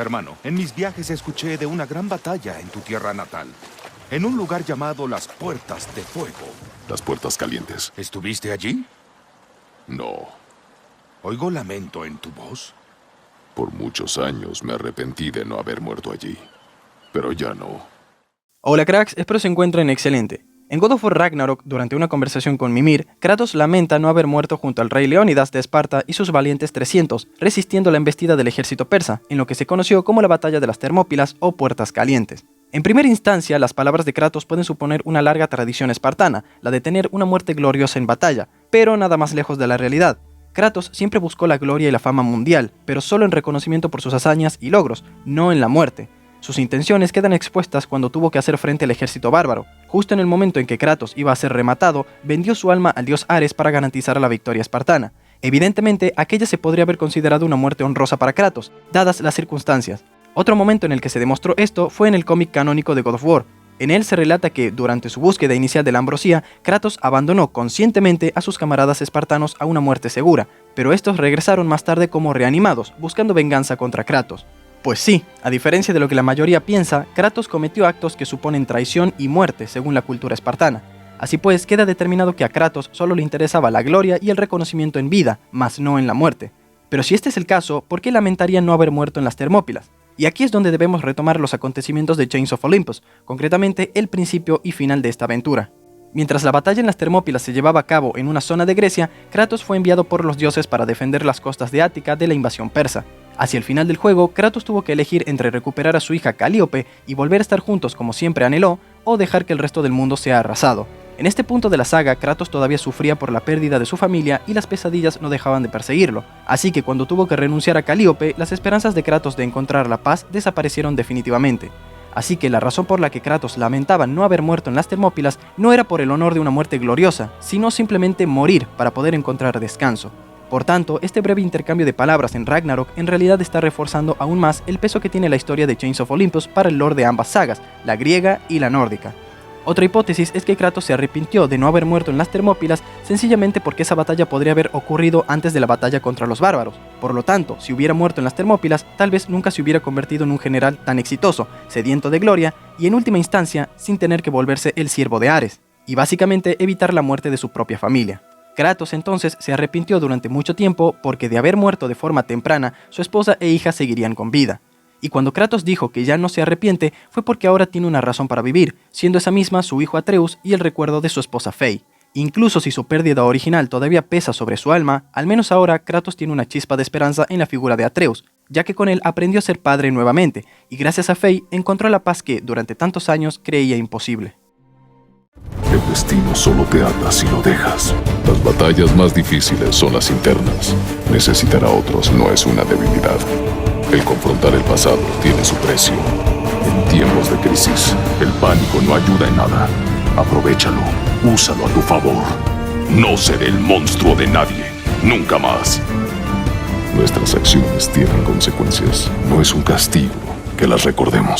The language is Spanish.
Hermano, en mis viajes escuché de una gran batalla en tu tierra natal, en un lugar llamado las Puertas de Fuego. Las Puertas Calientes. ¿Estuviste allí? No. Oigo lamento en tu voz. Por muchos años me arrepentí de no haber muerto allí. Pero ya no. Hola cracks, espero se encuentren excelente. En God of War Ragnarok, durante una conversación con Mimir, Kratos lamenta no haber muerto junto al rey Leónidas de Esparta y sus valientes 300, resistiendo la embestida del ejército persa, en lo que se conoció como la Batalla de las Termópilas o Puertas Calientes. En primera instancia, las palabras de Kratos pueden suponer una larga tradición espartana, la de tener una muerte gloriosa en batalla, pero nada más lejos de la realidad. Kratos siempre buscó la gloria y la fama mundial, pero solo en reconocimiento por sus hazañas y logros, no en la muerte. Sus intenciones quedan expuestas cuando tuvo que hacer frente al ejército bárbaro. Justo en el momento en que Kratos iba a ser rematado, vendió su alma al dios Ares para garantizar la victoria espartana. Evidentemente, aquella se podría haber considerado una muerte honrosa para Kratos, dadas las circunstancias. Otro momento en el que se demostró esto fue en el cómic canónico de God of War. En él se relata que, durante su búsqueda inicial de la ambrosía, Kratos abandonó conscientemente a sus camaradas espartanos a una muerte segura, pero estos regresaron más tarde como reanimados, buscando venganza contra Kratos. Pues sí, a diferencia de lo que la mayoría piensa, Kratos cometió actos que suponen traición y muerte según la cultura espartana. Así pues, queda determinado que a Kratos solo le interesaba la gloria y el reconocimiento en vida, mas no en la muerte. Pero si este es el caso, ¿por qué lamentaría no haber muerto en las Termópilas? Y aquí es donde debemos retomar los acontecimientos de Chains of Olympus, concretamente el principio y final de esta aventura. Mientras la batalla en las Termópilas se llevaba a cabo en una zona de Grecia, Kratos fue enviado por los dioses para defender las costas de Ática de la invasión persa. Hacia el final del juego, Kratos tuvo que elegir entre recuperar a su hija Calíope y volver a estar juntos como siempre anheló, o dejar que el resto del mundo sea arrasado. En este punto de la saga, Kratos todavía sufría por la pérdida de su familia y las pesadillas no dejaban de perseguirlo, así que cuando tuvo que renunciar a Calíope, las esperanzas de Kratos de encontrar la paz desaparecieron definitivamente. Así que la razón por la que Kratos lamentaba no haber muerto en las Termópilas no era por el honor de una muerte gloriosa, sino simplemente morir para poder encontrar descanso. Por tanto, este breve intercambio de palabras en Ragnarok en realidad está reforzando aún más el peso que tiene la historia de Chains of Olympus para el lore de ambas sagas, la griega y la nórdica. Otra hipótesis es que Kratos se arrepintió de no haber muerto en las Termópilas sencillamente porque esa batalla podría haber ocurrido antes de la batalla contra los bárbaros. Por lo tanto, si hubiera muerto en las Termópilas, tal vez nunca se hubiera convertido en un general tan exitoso, sediento de gloria y en última instancia sin tener que volverse el siervo de Ares, y básicamente evitar la muerte de su propia familia. Kratos entonces se arrepintió durante mucho tiempo porque de haber muerto de forma temprana, su esposa e hija seguirían con vida. Y cuando Kratos dijo que ya no se arrepiente, fue porque ahora tiene una razón para vivir, siendo esa misma su hijo Atreus y el recuerdo de su esposa Fey. Incluso si su pérdida original todavía pesa sobre su alma, al menos ahora Kratos tiene una chispa de esperanza en la figura de Atreus, ya que con él aprendió a ser padre nuevamente, y gracias a Fey encontró la paz que, durante tantos años, creía imposible. El destino solo te ata si lo dejas. Las batallas más difíciles son las internas. Necesitar a otros no es una debilidad. El confrontar el pasado tiene su precio. En tiempos de crisis, el pánico no ayuda en nada. Aprovechalo, úsalo a tu favor. No seré el monstruo de nadie, nunca más. Nuestras acciones tienen consecuencias. No es un castigo que las recordemos.